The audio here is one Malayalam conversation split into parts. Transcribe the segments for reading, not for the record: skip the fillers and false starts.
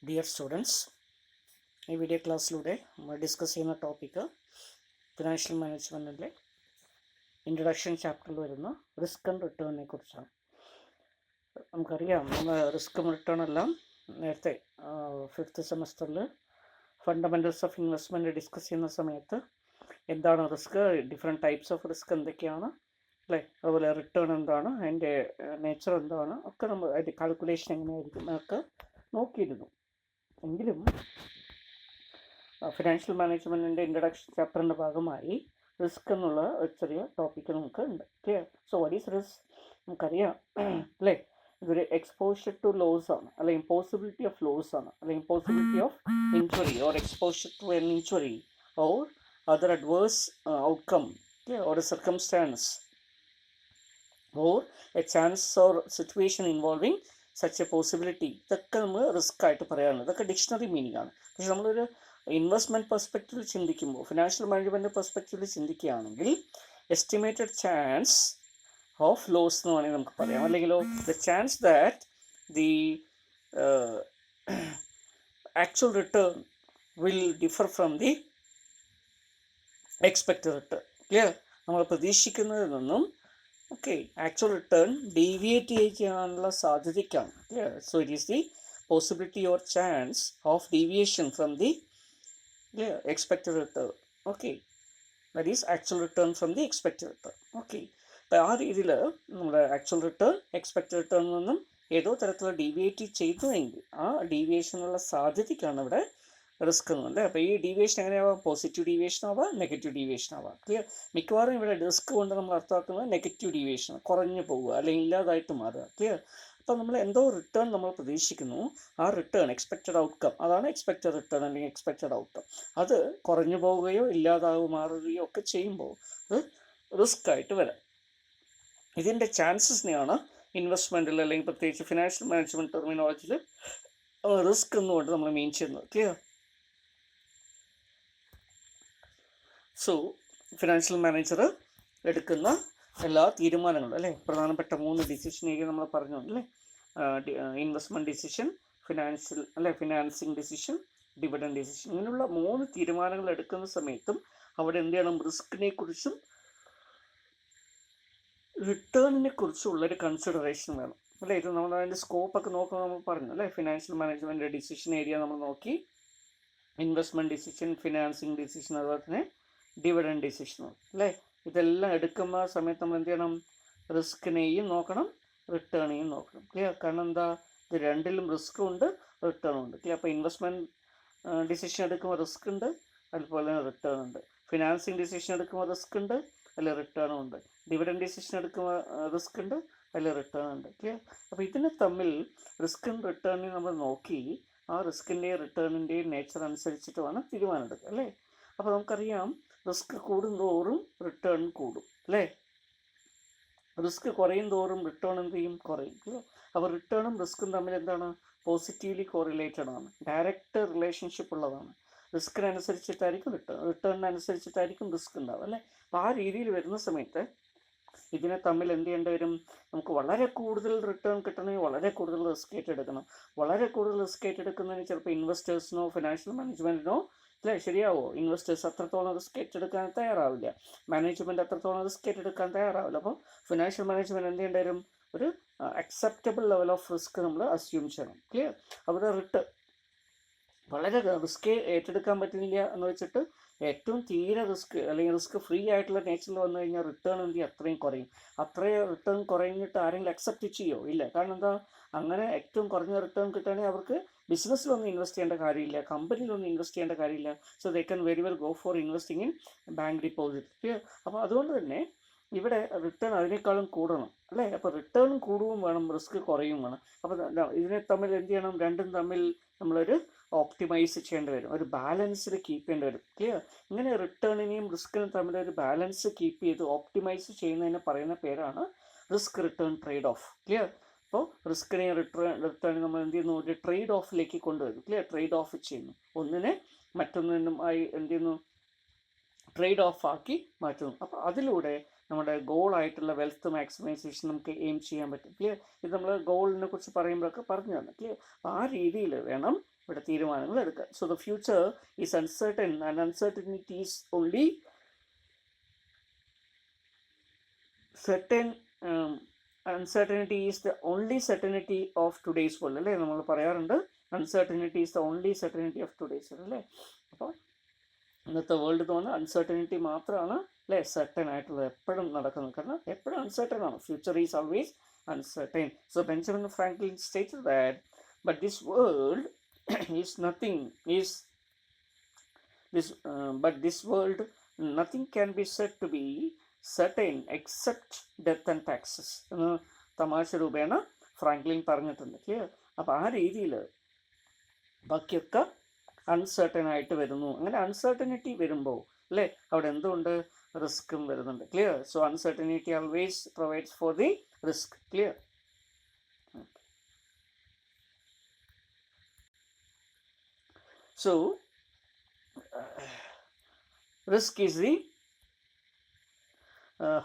ഡിയർ സ്റ്റുഡൻസ്, ഈ വീഡിയോ ക്ലാസ്സിലൂടെ നമ്മൾ ഡിസ്കസ് ചെയ്യുന്ന ടോപ്പിക്ക് ഫിനാൻഷ്യൽ മാനേജ്മെൻറ്റിലെ ഇൻട്രൊഡക്ഷൻ ചാപ്റ്ററിൽ വരുന്ന റിസ്ക് ആൻഡ് റിട്ടേണിനെ കുറിച്ചാണ്. നമുക്കറിയാം, നമ്മൾ റിസ്ക് റിട്ടേൺ എല്ലാം നേരത്തെ 5th സെമസ്റ്ററിൽ ഫണ്ടമെൻറ്റൽസ് ഓഫ് ഇൻവെസ്റ്റ്മെൻറ്റ് ഡിസ്കസ് ചെയ്യുന്ന സമയത്ത് എന്താണ് risk, different types of risk എന്തൊക്കെയാണ് അല്ലേ, അതുപോലെ റിട്ടേൺ എന്താണ്, അതിൻ്റെ നേച്ചർ എന്താണ് ഒക്കെ നമ്മൾ അതിൻ്റെ കാൽക്കുലേഷൻ എങ്ങനെയായിരിക്കും എന്നൊക്കെ നോക്കിയിരുന്നു. എങ്കിലും ഫിനാൻഷ്യൽ മാനേജ്മെൻറ്റിൻ്റെ ഇൻട്രൊഡക്ഷൻ ചാപ്റ്ററിൻ്റെ ഭാഗമായി റിസ്ക് എന്നുള്ള ഒരു ചെറിയ ടോപ്പിക്ക് നമുക്ക് ഉണ്ട്. Clear? So what is risk? നമുക്കറിയാം അല്ലേ, ഇതൊരു എക്സ്പോഷർ ടു ലോസ് ആണ്, അല്ലെങ്കിൽ പോസിബിലിറ്റി ഓഫ് ലോസ് ആണ്, അല്ലെങ്കിൽ possibility of injury or exposure to an injury or other adverse outcome or a circumstance or a chance or situation involving such a possibility. ഇതൊക്കെ നമ്മൾ റിസ്ക് ആയിട്ട് പറയാറുണ്ട്. ഇതൊക്കെ ഡിക്ഷണറി മീനിങ് ആണ്. പക്ഷെ നമ്മളൊരു ഇൻവെസ്റ്റ്മെൻറ്റ് പെർസ്പെക്റ്റീവിൽ ചിന്തിക്കുമ്പോൾ, ഫിനാൻഷ്യൽ മാനേജ്മെൻറ്റ് പെർസ്പെക്റ്റീവിൽ ചിന്തിക്കുകയാണെങ്കിൽ എസ്റ്റിമേറ്റഡ് ചാൻസ് ഓഫ് ലോസ് എന്ന് വേണമെങ്കിൽ നമുക്ക് പറയാം. അല്ലെങ്കിലോ the chance that the actual return will differ from the expected return. Clear? നമ്മൾ പ്രതീക്ഷിക്കുന്നതിൽ നിന്നും ആക്ച്വൽ റിട്ടേൺ ഡീവിയേറ്റ് ചെയ്യാനുള്ള സാധ്യതയ്ക്കാണ്. Clear? So it is the possibility or chance of deviation from the expected return. That is actual return from the expected return. അപ്പോൾ ആ രീതിയിൽ നമ്മുടെ ആക്ച്വൽ റിട്ടേൺ എക്സ്പെക്റ്റഡ് റിട്ടേണിൽ നിന്നും ഏതോ തരത്തിലുള്ള ഡീവിയേറ്റ് ചെയ്തുവെങ്കിൽ ആ ഡീവിയേഷനുള്ള സാധ്യതയ്ക്കാണ് ഇവിടെ റിസ്ക് എന്നുണ്ട്. അപ്പോൾ ഈ ഡീവിയേഷൻ എങ്ങനെയാവാം? പോസിറ്റീവ് ഡീവിയേഷൻ ആവാം, നെഗറ്റീവ് ഡീവിയേഷൻ ആവാം. ക്ലിയർ? മിക്കവാറും ഇവിടെ റിസ്ക് കൊണ്ട് നമ്മൾ അർത്ഥമാക്കുന്നത് നെഗറ്റീവ് ഡീവിയേഷൻ, കുറഞ്ഞു പോവുക അല്ലെങ്കിൽ ഇല്ലാതായിട്ട് മാറുക. ക്ലിയർ? അപ്പോൾ നമ്മൾ എന്തോ റിട്ടേൺ നമ്മൾ പ്രതീക്ഷിക്കുന്നു, ആ റിട്ടേൺ എക്സ്പെക്റ്റഡ് ഔട്ട്കം, അതാണ് എക്സ്പെക്റ്റഡ് റിട്ടേൺ അല്ലെങ്കിൽ എക്സ്പെക്റ്റഡ് ഔട്ട്കം. അത് കുറഞ്ഞു പോവുകയോ മാറുകയോ ഒക്കെ ചെയ്യുമ്പോൾ അത് റിസ്ക് ആയിട്ട് വരാം. ഇതിൻ്റെ ചാൻസസിനെയാണ് ഇൻവെസ്റ്റ്മെൻറ്റിൽ അല്ലെങ്കിൽ പ്രത്യേകിച്ച് ഫിനാൻഷ്യൽ മാനേജ്മെൻറ്റ് ടെർമിനോളജിയിൽ റിസ്ക് എന്നുകൊണ്ട് നമ്മൾ മീൻ ചെയ്യുന്നത്. ക്ലിയർ? സോ ഫിനാൻഷ്യൽ മാനേജർ എടുക്കുന്ന എല്ലാ തീരുമാനങ്ങളും അല്ലേ, പ്രധാനപ്പെട്ട 3 ഡിസിഷൻ ഏരിയ നമ്മൾ പറഞ്ഞു അല്ലേ, investment decision, financing decision, dividend decision. ഇങ്ങനെയുള്ള 3 തീരുമാനങ്ങൾ എടുക്കുന്ന സമയത്തും അവിടെ എന്ത് ചെയ്യണം? റിസ്കിനെ കുറിച്ചും റിട്ടേണിനെ കുറിച്ചും ഉള്ളൊരു കൺസിഡറേഷൻ വേണം അല്ലേ. ഇത് നമ്മൾ അതിൻ്റെ സ്കോപ്പൊക്കെ നോക്കുമ്പോൾ നമ്മൾ പറഞ്ഞു അല്ലേ, ഫിനാൻഷ്യൽ മാനേജ്മെൻറ്റ് ഡിസിഷൻ ഏരിയ നമ്മൾ നോക്കി, ഇൻവെസ്റ്റ്മെൻറ്റ് ഡിസിഷൻ, ഫിനാൻസിങ് ഡിസിഷൻ, അതുപോലെ തന്നെ ഡിവിഡൻഡ് ഡിസിഷൻ അല്ലേ. ഇതെല്ലാം എടുക്കുന്ന സമയത്ത് നമ്മൾ എന്ത് ചെയ്യണം? റിസ്കിനെയും നോക്കണം, റിട്ടേണിനെയും നോക്കണം. ക്ലിയർ? കാരണം എന്താ, ഇത് രണ്ടിലും റിസ്ക്കും ഉണ്ട്, റിട്ടേണും ഉണ്ട്. ക്ലിയർ? അപ്പോൾ ഇൻവെസ്റ്റ്മെൻറ്റ് ഡിസിഷൻ എടുക്കുമ്പോൾ റിസ്ക് ഉണ്ട്, അതുപോലെ തന്നെ റിട്ടേൺ ഉണ്ട്. ഫിനാൻസിങ് ഡിസിഷൻ എടുക്കുമ്പോൾ റിസ്ക് ഉണ്ട്, അതിൽ റിട്ടേണും ഉണ്ട്. ഡിവിഡൻഡ് ഡിസിഷൻ എടുക്കുമ്പോൾ റിസ്ക് ഉണ്ട്, അതിൽ റിട്ടേൺ ഉണ്ട്. ക്ലിയർ? അപ്പോൾ ഇതിന് തമ്മിൽ റിസ്ക്കും റിട്ടേണിനെയും നമ്മൾ നോക്കി ആ റിസ്കിൻ്റെയും റിട്ടേണിൻ്റെയും നേച്ചർ അനുസരിച്ചിട്ട് വേണം തീരുമാനം എടുക്കുക അല്ലേ. അപ്പോൾ നമുക്കറിയാം, റിസ്ക് കൂടുന്തോറും റിട്ടേൺ കൂടും അല്ലേ. റിസ്ക് കുറയും തോറും റിട്ടേൺ എന്ത് ചെയ്യും? കുറയും. അപ്പോൾ റിട്ടേണും റിസ്ക്കും തമ്മിൽ എന്താണ്? പോസിറ്റീവ്ലി കോറിലേറ്റഡ് ആണ്, ഡയറക്റ്റ് റിലേഷൻഷിപ്പ് ഉള്ളതാണ്. റിസ്കിനനുസരിച്ചിട്ടായിരിക്കും റിട്ടേണിനനുസരിച്ചിട്ടായിരിക്കും റിസ്ക് ഉണ്ടാവും അല്ലേ. അപ്പോൾ ആ രീതിയിൽ വരുന്ന സമയത്ത് ഇതിനെ തമ്മിൽ എന്ത് ചെയ്യേണ്ടി വരും? നമുക്ക് വളരെ കൂടുതൽ റിട്ടേൺ കിട്ടണമെങ്കിൽ വളരെ കൂടുതൽ റിസ്ക് ഏറ്റെടുക്കണം. വളരെ കൂടുതൽ റിസ്ക് ഏറ്റെടുക്കുന്നതിന് ചിലപ്പോൾ ഇൻവെസ്റ്റേഴ്സിനോ ഫിനാൻഷ്യൽ മാനേജ്മെൻറ്റിനോ അല്ലേ ശരിയാവോ? ഇൻവെസ്റ്റേഴ്സ് അത്രത്തോളം റിസ്ക് ഏറ്റെടുക്കാൻ തയ്യാറാവില്ല, മാനേജ്മെൻറ്റ് അത്രത്തോളം റിസ്ക് ഏറ്റെടുക്കാൻ തയ്യാറാവില്ല. അപ്പോൾ ഫിനാൻഷ്യൽ മാനേജ്മെൻറ്റ് എന്ത് ചെയ്യേണ്ടി വരും? ഒരു അക്സെപ്റ്റബിൾ ലെവൽ ഓഫ് റിസ്ക് നമ്മൾ അസ്യൂം ചെയ്യണം. ക്ലിയർ? അവിടെ വളരെ റിസ്ക് ഏറ്റെടുക്കാൻ പറ്റുന്നില്ല എന്ന് വെച്ചിട്ട് ഏറ്റവും തീരെ റിസ്ക് അല്ലെങ്കിൽ റിസ്ക് ഫ്രീ ആയിട്ടുള്ള നേച്ചറിൽ വന്നു കഴിഞ്ഞാൽ റിട്ടേൺ എന്ത് ചെയ്യും? അത്രയും കുറയും. അത്രയും റിട്ടേൺ കുറഞ്ഞിട്ട് ആരെങ്കിലും അക്സെപ്റ്റ് ചെയ്യോ? ഇല്ല. കാരണം എന്താ, അങ്ങനെ ഏറ്റവും കുറഞ്ഞ റിട്ടേൺ കിട്ടുകയാണെങ്കിൽ അവർക്ക് ബിസിനസ്സിലൊന്നും ഇൻവെസ്റ്റ് ചെയ്യേണ്ട കാര്യമില്ല, കമ്പനിയിലൊന്നും ഇൻവെസ്റ്റ് ചെയ്യേണ്ട കാര്യമില്ല. So they can very well go for investing in bank deposit. അപ്പോൾ അതുകൊണ്ട് തന്നെ ഇവിടെ റിട്ടേൺ അതിനേക്കാളും കൂടണം അല്ലേ. അപ്പോൾ റിട്ടേൺ കൂടുകയും വേണം, റിസ്ക് കുറയും വേണം. അപ്പോൾ ഇതിനെ തമ്മിൽ എന്ത് ചെയ്യണം? രണ്ടും തമ്മിൽ നമ്മളൊരു ഓപ്റ്റിമൈസ് ചെയ്യേണ്ടി വരും, ഒരു ബാലൻസിൽ കീപ്പ് ചെയ്യേണ്ടി വരും. ക്ലിയർ? ഇങ്ങനെ റിട്ടേണിനെയും റിസ്കിനും തമ്മിലൊരു ബാലൻസ് കീപ്പ് ചെയ്ത് ഓപ്റ്റിമൈസ് ചെയ്യുന്നതിന് പറയുന്ന പേരാണ് risk return trade off. Clear? അപ്പോൾ റിസ്കിനെയും റിട്ടേണിനെ നമ്മൾ എന്ത് ചെയ്യുന്നു? ഒരു ട്രേഡ് ഓഫിലേക്ക് കൊണ്ടുവരും. ക്ലിയർ? ട്രേഡ് ഓഫ് ചെയ്യുന്നു, ഒന്നിനെ മറ്റൊന്നിനുമായി എന്ത് ചെയ്യുന്നു? ട്രേഡ് ഓഫ് ആക്കി മാറ്റുന്നു. അപ്പോൾ അതിലൂടെ നമ്മുടെ ഗോളായിട്ടുള്ള വെൽത്ത് മാക്സിമൈസേഷൻ നമുക്ക് എയിം ചെയ്യാൻ പറ്റും. ക്ലിയർ? ഇത് നമ്മൾ ഗോളിനെ കുറിച്ച് പറയുമ്പോഴൊക്കെ പറഞ്ഞു തന്നെ. ക്ലിയർ? അപ്പോൾ ആ രീതിയിൽ വേണം ഇവിടെ തീരുമാനങ്ങൾ എടുക്കുക. So the future is uncertain and uncertainty is only certain uncertainty is the only certainty of today's world അല്ലേ നമ്മൾ പറയാറുണ്ട്. Uncertainty is the only certainty of today's world അല്ലേ. അപ്പോൾ ഇന്നത്തെ വേൾഡ് എന്ന് പറഞ്ഞാൽ അൺസർട്ടനിറ്റി മാത്രമാണ് അല്ലേ സർട്ടൻ ആയിട്ടുള്ളത്, എപ്പോഴും നടക്കുന്നത്. കാരണം എപ്പോഴും അൺസർട്ടൻ ആണ്. Future is always uncertain. So Benjamin Franklin stated that but this world is nothing is this but this world nothing can be said to be certain except death and taxes എന്ന് തമാശ രൂപേണ ഫ്രാങ്ക്ലിൻ പറഞ്ഞിട്ടുണ്ട്. ക്ലിയർ? അപ്പോൾ ആ രീതിയിൽ ബാക്കിയൊക്കെ അൺസർട്ടൻ ആയിട്ട് വരുന്നു. അങ്ങനെ അൺസർട്ടനിറ്റി വരുമ്പോൾ അല്ലേ അവിടെ എന്തുകൊണ്ട് റിസ്ക്കും വരുന്നുണ്ട്. Clear? So uncertainty always provides for the risk. Clear? So risk is the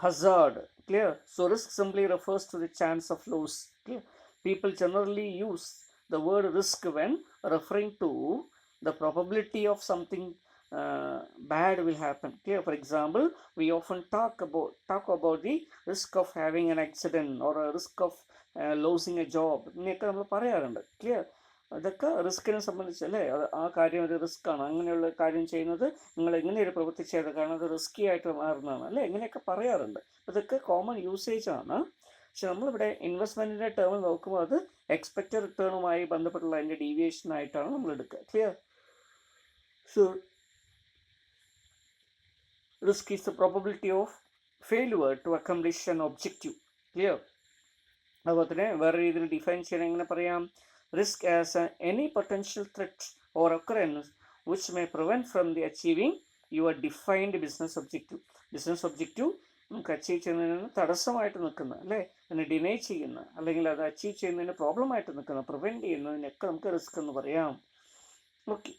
hazard. Clear? So risk simply refers to the chance of loss. Clear? People generally use the word risk when referring to the probability of something bad will happen. Clear? For example, we often talk about the risk of having an accident or a risk of losing a job. ഇങ്ങനെയൊക്കെ നമ്മൾ പറയാറുണ്ട്. ക്ലിയർ? അതൊക്കെ റിസ്കിനെ സംബന്ധിച്ചല്ലേ, ആ കാര്യം ഒരു റിസ്ക്കാണ്. അങ്ങനെയുള്ള കാര്യം ചെയ്യുന്നത് നിങ്ങൾ എങ്ങനെ ഒരു പ്രവൃത്തി ചെയ്ത കാരണം അത് റിസ്കി ആയിട്ട് മാറുന്നതാണ് അല്ലേ, എങ്ങനെയൊക്കെ പറയാറുണ്ട്. ഇതൊക്കെ കോമൺ യൂസേജ് ആണ്. പക്ഷെ നമ്മളിവിടെ ഇൻവെസ്റ്റ്മെൻറ്റിൻ്റെ ടേമിൽ നോക്കുമ്പോൾ അത് എക്സ്പെക്റ്റഡ് റിട്ടേണുമായി ബന്ധപ്പെട്ടുള്ള അതിൻ്റെ ഡീവിയേഷൻ ആയിട്ടാണ് നമ്മൾ എടുക്കുക. Clear? So risk is the probability of failure to accomplish an objective. Clear? അതുപോലെ തന്നെ വേറെ രീതിയിൽ ഡിഫൈൻ ചെയ്യാൻ എങ്ങനെ പറയാം? Risk as any potential threat or occurrence which may prevent from the achieving your defined business objective. Business objective നമുക്ക് അച്ചീവ് ചെയ്യുന്നതിന് തടസ്സമായിട്ട് നിൽക്കുന്ന അല്ലേ, അതിനെ ഡിനൈ ചെയ്യുന്ന അല്ലെങ്കിൽ അത് അച്ചീവ് ചെയ്യുന്നതിന് പ്രോബ്ലം ആയിട്ട് നിൽക്കുന്ന പ്രിവെൻറ്റ് ചെയ്യുന്നതിനൊക്കെ നമുക്ക് റിസ്ക് എന്ന് പറയാം. Okay.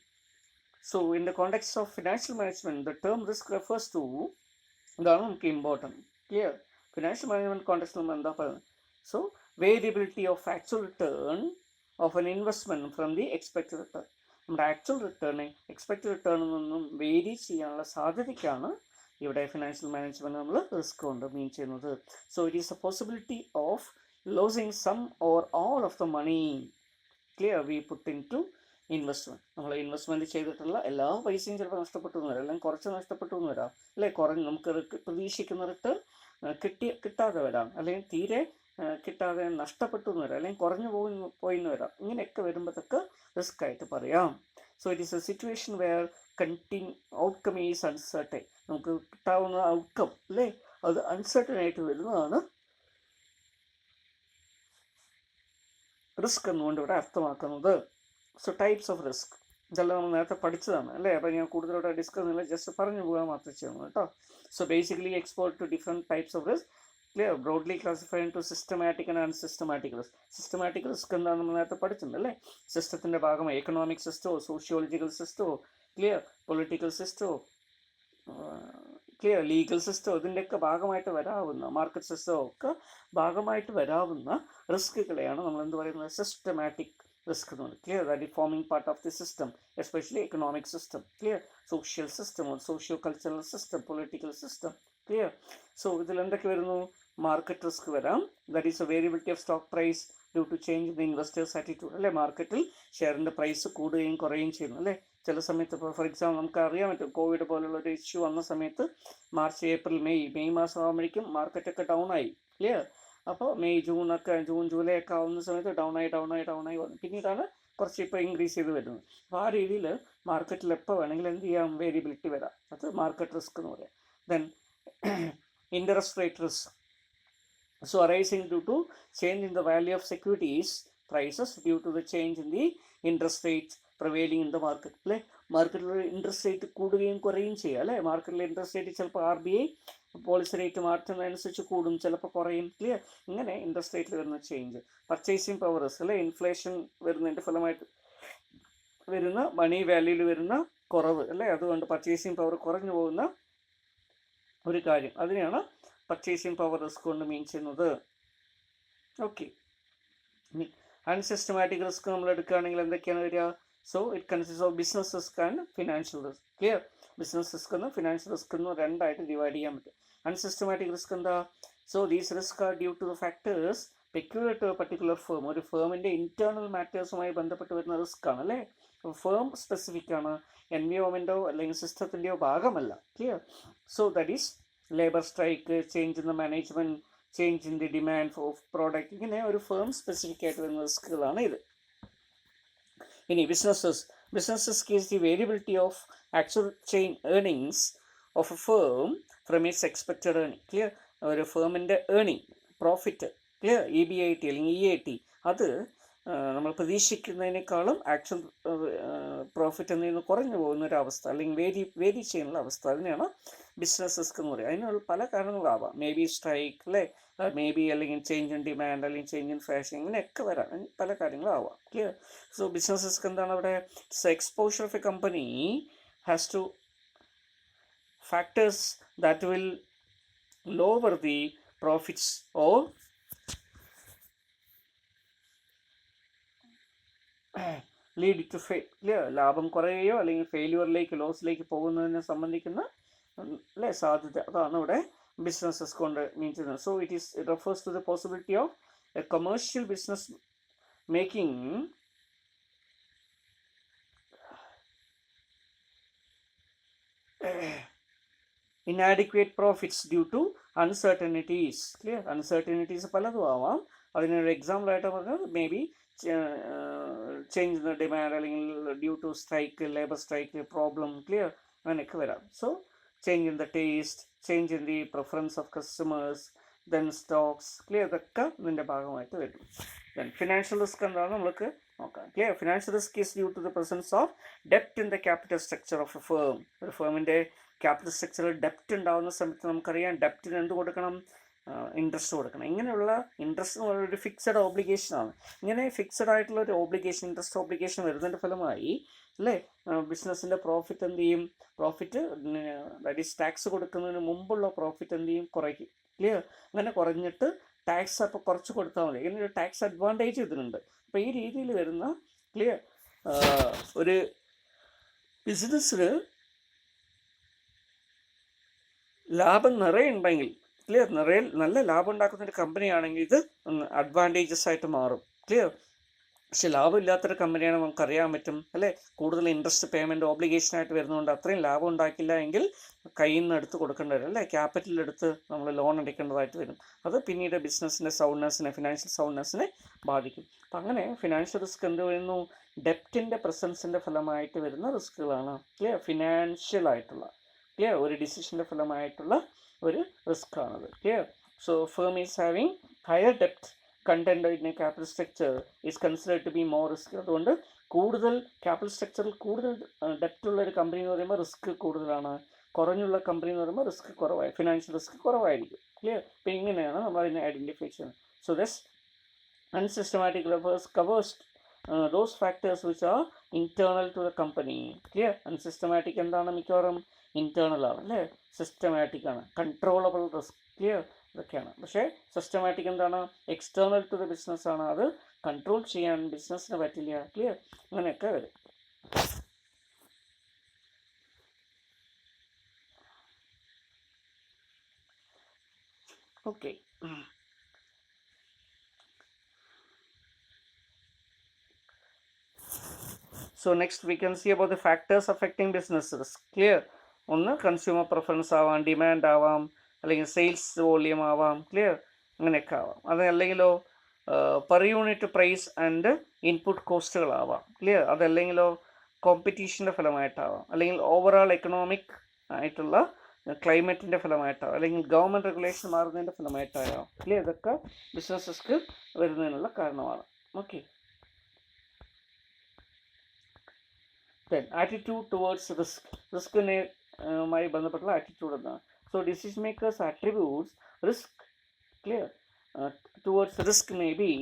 So in the context of financial management the term risk refers to, ഇതാണ് നമുക്ക് important. Clear? Financial management context നമ്മൾ എന്താ പറയുന്നത്? So variability of actual return of an investment from the expected return. നമ്മുടെ ആക്ച്വൽ റിട്ടേണിനെ എക്സ്പെക്റ്റഡ് റിട്ടേണിൽ നിന്നും വേരി ചെയ്യാനുള്ള സാധ്യതയ്ക്കാണ് ഇവിടെ ഫിനാൻഷ്യൽ മാനേജ്മെൻറ്റ് നമ്മൾ റിസ്ക് കൊണ്ട് മീൻ ചെയ്യുന്നത്. So it is a possibility of losing some or all of the money clear we put into investment. നമ്മൾ ഇൻവെസ്റ്റ്മെൻറ്റ് ചെയ്തിട്ടുള്ള എല്ലാ പൈസയും ചിലപ്പോൾ നഷ്ടപ്പെട്ടു എന്ന് വരാം, അല്ലെങ്കിൽ കുറച്ച് നഷ്ടപ്പെട്ടു എന്ന് വരാം അല്ലേ, നമുക്ക് പ്രതീക്ഷിക്കുന്ന റിട്ടേൺ കിട്ടാതെ വരാം, അല്ലെങ്കിൽ തീരെ കിട്ടാതെ നഷ്ടപ്പെട്ടു എന്ന് വരാം, അല്ലെങ്കിൽ കുറഞ്ഞു പോയിന്ന് വരാം. ഇങ്ങനെയൊക്കെ വരുമ്പോഴത്തൊക്കെ റിസ്ക് ആയിട്ട് പറയാം. So it is A situation where outcome is uncertain. നമുക്ക് കിട്ടാവുന്ന ഔട്ട്കം അല്ലേ അത് അൺസർട്ടൻ ആയിട്ട് വരുന്നതാണ് റിസ്ക് എന്നുകൊണ്ട് ഇവിടെ അർത്ഥമാക്കുന്നത്. സോ ടൈപ്സ് ഓഫ് റിസ്ക് ഇതെല്ലാം നമ്മൾ നേരത്തെ പഠിച്ചതാണ് അല്ലേ, അപ്പോൾ ഞാൻ കൂടുതലോട്ട് ഡിസ്കസ് ചെയ്യുന്നില്ല, ജസ്റ്റ് പറഞ്ഞു പോകാൻ മാത്രം ചെയ്യുന്നു കേട്ടോ. So basically export to different types of risk. Clear? Broadly classified into systematic and unsystematic risk. Systematic risk എന്താണെന്ന് നമ്മൾ നേരത്തെ പഠിച്ചിട്ടുണ്ട് അല്ലേ, സിസ്റ്റത്തിൻ്റെ ഭാഗമായി എക്കണോമിക് സിസ്റ്റമോ സോഷ്യോളജിക്കൽ സിസ്റ്റമോ ക്ലിയർ പൊളിറ്റിക്കൽ സിസ്റ്റമോ ക്ലിയർ ലീഗൽ സിസ്റ്റമോ ഇതിൻ്റെയൊക്കെ ഭാഗമായിട്ട് വരാവുന്ന മാർക്കറ്റ് സിസ്റ്റമോ ഒക്കെ ഭാഗമായിട്ട് വരാവുന്ന റിസ്കുകളെയാണ് നമ്മൾ എന്ത് പറയുന്നത് സിസ്റ്റമാറ്റിക് risk എന്ന് പറയുന്നത്. Clear? That forming part of the system, especially economic system. Clear? Social system, socio cultural system, political system. Clear? So ഇതിൽ എന്തൊക്കെ വരുന്നു? മാർക്കറ്റ് റിസ്ക് വരാം. That is a variability of stock price due to change in the investors attitude അല്ലേ, മാർക്കറ്റിൽ ഷെയറിൻ്റെ പ്രൈസ് കൂടുകയും കുറയുകയും ചെയ്യുന്നു അല്ലേ. ചില സമയത്ത് ഇപ്പോൾ ഫോർ എക്സാമ്പിൾ നമുക്ക് അറിയാൻ പറ്റും, കോവിഡ് പോലുള്ള ഒരു ഇഷ്യൂ വന്ന സമയത്ത് മാർച്ച് ഏപ്രിൽ മെയ് മാസം ആകുമ്പോഴേക്കും മാർക്കറ്റൊക്കെ ഡൗൺ ആയി. ക്ലിയർ? അപ്പോൾ ജൂൺ ജൂലൈ ഒക്കെ ആവുന്ന സമയത്ത് ഡൗൺ ആയി വന്നു. പിന്നീടാണ് കുറച്ച് ഇപ്പോൾ ഇൻക്രീസ് ചെയ്ത് വരുന്നത്. അപ്പോൾ ആ രീതിയിൽ മാർക്കറ്റിൽ എപ്പോൾ വേണമെങ്കിലും എന്ത് ചെയ്യാം, വേരിയബിലിറ്റി വരാം. അത് മാർക്കറ്റ് റിസ്ക് എന്ന് പറയാം. Then interest rate risk. So arising due to change in the value of securities prices due to the change in the interest rates prevailing in the market. അല്ലേ, മാർക്കറ്റിൽ ഇൻട്രസ്റ്റ് റേറ്റ് കൂടുകയും കുറയുകയും ചെയ്യുക അല്ലേ. മാർക്കറ്റിലെ ഇൻട്രസ്റ്റ് റേറ്റ് ചിലപ്പോൾ RBI പോളിസി റേറ്റ് മാറ്റുന്നതനുസരിച്ച് കൂടും, ചിലപ്പോൾ കുറയും. ക്ലിയർ? ഇങ്ങനെ ഇൻട്രസ്റ്റ് റേറ്റിൽ വരുന്ന ചേഞ്ച്. പർച്ചേസിങ് പവേഴ്സ് അല്ലേ, ഇൻഫ്ലേഷൻ വരുന്നതിൻ്റെ ഫലമായിട്ട് വരുന്ന മണി വാല്യൂയിൽ വരുന്ന കുറവ് അല്ലേ, അതുകൊണ്ട് പർച്ചേസിങ് പവർ കുറഞ്ഞു പോകുന്ന ഒരു കാര്യം, അതിനെയാണ് പർച്ചേസിങ് പവർ റിസ്ക് കൊണ്ട് മീൻ ചെയ്യുന്നത്. ഓക്കെ, അൺസിസ്റ്റമാറ്റിക് റിസ്ക് നമ്മൾ എടുക്കുകയാണെങ്കിൽ എന്തൊക്കെയാണ് വരിക? So it consist of business risk and financial risk. Clear? Business risk എന്നും ഫിനാൻഷ്യൽ റിസ്ക് എന്നും രണ്ടായിട്ട് ഡിവൈഡ് ചെയ്യാൻ പറ്റും. അൺസിസ്റ്റമാറ്റിക് റിസ്ക് എന്താ? So these risk are due to the factors peculiar to a particular firm. ഒരു ഫേമിൻ്റെ ഇൻറ്റേർണൽ മാറ്റേഴ്സുമായി ബന്ധപ്പെട്ട് വരുന്ന റിസ്ക് ആണ് അല്ലേ? ഫേം സ്പെസിഫിക് ആണ്, എൻവയോൺമെൻറ്റോ അല്ലെങ്കിൽ സിസ്റ്റത്തിൻ്റെയോ ഭാഗമല്ല. Clear? So that is labour strike, change in the management, change in the demand of product, ഇങ്ങനെ ഒരു ഫേം സ്പെസിഫിക് ആയിട്ട് വരുന്ന റിസ്കുകളാണ് ഇത്. ഇനി business risk is the variability of actual chain earnings of a firm from it's expected earning. Clear? ഒരു ഫേമിൻ്റെ ഏർണിംഗ്, പ്രോഫിറ്റ്, ക്ലിയർ, EBIT അല്ലെങ്കിൽ EAT, അത് നമ്മൾ പ്രതീക്ഷിക്കുന്നതിനേക്കാളും ആക്ച്വൽ പ്രോഫിറ്റ് എന്നതിൽ നിന്ന് കുറഞ്ഞു പോകുന്ന ഒരു അവസ്ഥ അല്ലെങ്കിൽ വേരി ചെയ്യുന്ന അവസ്ഥ, അതിനെയാണ് ബിസിനസ് റിസ്ക് എന്ന് പറയുക. അതിനുള്ള പല കാരണങ്ങളാവാം. മേ ബി സ്ട്രൈക്ക് അല്ലേ, മേ ബി അല്ലെങ്കിൽ ചേഞ്ച് ഇൻ ഡിമാൻഡ് അല്ലെങ്കിൽ ചേഞ്ച് ഇൻ ഫാഷൻ, ഇങ്ങനെയൊക്കെ വരാം, പല കാര്യങ്ങളാവാം. ക്ലിയർ? സോ ബിസിനസ് റിസ്ക് എന്താണ് അവിടെ? Exposure of a company has to factors that will lower the profits or lead to fail. Clear? ലാഭം കുറയുകയോ അല്ലെങ്കിൽ ഫെയിലുവറിലേക്ക്, ലോസിലേക്ക് പോകുന്നതിനെ സംബന്ധിക്കുന്ന അല്ലേ സാധ്യത, അതാണ് ഇവിടെ ബിസിനസ് റിസ്ക് കൊണ്ട് മീൻ ചെയ്യുന്നത്. So it refers to the possibility of a commercial business making inadequate profits due to uncertainties. Clear? Uncertainties പലതും ആവാം. അതിനൊരു എക്സാമ്പിൾ ആയിട്ട് പറഞ്ഞാൽ maybe change in the demand അല്ലെങ്കിൽ due to strike, labour strike problem. Clear? അങ്ങനെയൊക്കെ വരാം. So change in the taste, change in the preference of customers, then stocks. Clear? ഇതൊക്കെ ഇതിൻ്റെ ഭാഗമായിട്ട് വരും. ദെൻ ഫിനാൻഷ്യൽ റിസ്ക് എന്താണ് നമ്മൾക്ക് നോക്കാം. Clear? Financial risk is due to the presence of ഡെപ്റ്റ് in the capital structure of a firm. ഒരു ഫേമിൻ്റെ ക്യാപിറ്റൽ സ്ട്രക്ചറിൽ ഡെപ്റ്റ് ഉണ്ടാകുന്ന സമയത്ത് നമുക്കറിയാം ഡെപ്റ്റിന് എന്ത് കൊടുക്കണം? ഇൻട്രസ്റ്റ് കൊടുക്കണം. ഇങ്ങനെയുള്ള ഇൻട്രസ്റ്റ് എന്ന് പറയുന്നത് ഒരു ഫിക്സഡ് ഓബ്ലിഗേഷനാണ്. ഇങ്ങനെ ഫിക്സഡ് ആയിട്ടുള്ള ഒരു ഓബ്ലിഗേഷൻ, ഇൻട്രസ്റ്റ് ഓബ്ലിഗേഷൻ വരുന്നതിൻ്റെ ഫലമായി അല്ലേ ബിസിനസ്സിൻ്റെ പ്രോഫിറ്റ് എന്ത് ചെയ്യും? പ്രോഫിറ്റ് ദാറ്റ് ഈസ് ടാക്സ് കൊടുക്കുന്നതിന് മുമ്പുള്ള പ്രോഫിറ്റ് എന്ത് ചെയ്യും? കുറയ്ക്കും. ക്ലിയർ? അങ്ങനെ കുറഞ്ഞിട്ട് ടാക്സ് അപ്പോൾ കുറച്ച് കൊടുത്താൽ മതി. ഇങ്ങനെ ഒരു ടാക്സ് അഡ്വാൻറ്റേജ് ഇതിനുണ്ട്. അപ്പോൾ ഈ രീതിയിൽ വരുന്ന ക്ലിയർ ഒരു ബിസിനസ്സിൽ ലാഭം നിറയെ ഉണ്ടെങ്കിൽ, ക്ലിയർ, നല്ല ലാഭം ഉണ്ടാക്കുന്ന ഒരു കമ്പനിയാണെങ്കിൽ ഇത് അഡ്വാൻറ്റേജസ് ആയിട്ട് മാറും. ക്ലിയർ? പക്ഷെ ലാഭമില്ലാത്തൊരു കമ്പനിയാണ് നമുക്കറിയാൻ പറ്റും അല്ലേ, കൂടുതൽ ഇൻട്രസ്റ്റ് പേയ്മെൻറ്റ് ഓബ്ലിഗേഷനായിട്ട് വരുന്നതുകൊണ്ട് അത്രയും ലാഭം ഉണ്ടാക്കില്ല എങ്കിൽ കയ്യിൽ നിന്ന് എടുത്ത് കൊടുക്കേണ്ടി വരും അല്ലേ, ക്യാപിറ്റൽ എടുത്ത് നമ്മൾ ലോൺ അടയ്ക്കേണ്ടതായിട്ട് വരും. അത് പിന്നീട് ബിസിനസ്സിൻ്റെ സൗണ്ട്നെസ്സിനെ, ഫിനാൻഷ്യൽ സൗണ്ട്നെസ്സിനെ ബാധിക്കും. അപ്പം അങ്ങനെ ഫിനാൻഷ്യൽ റിസ്ക് എന്ത് വരുന്നു? ഡെപ്റ്റിൻ്റെ പ്രസൻസിൻ്റെ ഫലമായിട്ട് വരുന്ന റിസ്കുകളാണ്. ക്ലിയർ? ഫിനാൻഷ്യൽ ആയിട്ടുള്ള, ക്ലിയർ, ഒരു ഡിസിഷൻ്റെ ഫലമായിട്ടുള്ള ഒരു റിസ്ക് ആണത്. Clear? So firm is having higher ഡെപ്റ്റ് content in a capital structure is considered to be more risk. അതുകൊണ്ട് കൂടുതൽ ക്യാപിറ്റൽ സ്ട്രക്ചറിൽ കൂടുതൽ ഡെപ്റ്റ് ഉള്ള ഒരു കമ്പനി എന്ന് പറയുമ്പോൾ റിസ്ക് കൂടുതലാണ്, കുറഞ്ഞുള്ള കമ്പനി എന്ന് പറയുമ്പോൾ റിസ്ക് കുറവായി, ഫിനാൻഷ്യൽ റിസ്ക് കുറവായിരിക്കും. ക്ലിയർ? അപ്പം ഇങ്ങനെയാണ് നമ്മൾ അതിനെ ഐഡൻറ്റിഫൈ ചെയ്യുന്നത്. So thus unsystematic covers those factors which are internal to the company. Clear? Unsystematic എന്താണ്? മിക്കവാറും ഇന്റേണൽ ആണ് അല്ലേ, സിസ്റ്റമാറ്റിക് ആണ്, കൺട്രോളബിൾ റിസ്ക്. ക്ലിയർ? ഇതൊക്കെയാണ്. പക്ഷേ സിസ്റ്റമാറ്റിക് എന്താണ്? എക്സ്റ്റേണൽ ടു ദ ബിസിനസ് ആണ്, അത് കൺട്രോൾ ചെയ്യാൻ ബിസിനസ്സിന് പറ്റില്ല. ക്ലിയർ? അങ്ങനെയൊക്കെ വരും. Okay, so next we can see about the factors affecting business risk. Clear? ഒന്ന് കൺസ്യൂമർ പ്രിഫറൻസ് ആവാം, ഡിമാൻഡ് ആവാം, അല്ലെങ്കിൽ സെയിൽസ് വോളിയം ആവാം. ക്ലിയർ? അങ്ങനെയൊക്കെ ആവാം. അതല്ലെങ്കിലോ per unit price and input കോസ്റ്റുകളാവാം. ക്ലിയർ? അതല്ലെങ്കിലോ കോമ്പറ്റീഷൻ്റെ ഫലമായിട്ടാവാം, അല്ലെങ്കിൽ ഓവറോൾ എക്കണോമിക് ആയിട്ടുള്ള ക്ലൈമറ്റിൻ്റെ ഫലമായിട്ടാവാം, അല്ലെങ്കിൽ ഗവൺമെൻറ് റെഗുലേഷൻ മാറുന്നതിൻ്റെ ഫലമായിട്ടാവാം. ക്ലിയർ? ഇതൊക്കെ ബിസിനസ് റിസ്ക് വരുന്നതിനുള്ള കാരണമാണ്. ഓക്കെ, then attitude towards റിസ്കിനുമായി ബന്ധപ്പെട്ടുള്ള ആറ്റിറ്റ്യൂഡ് എന്നാണ്. So decision makers attributes risk, clear, towards risk may be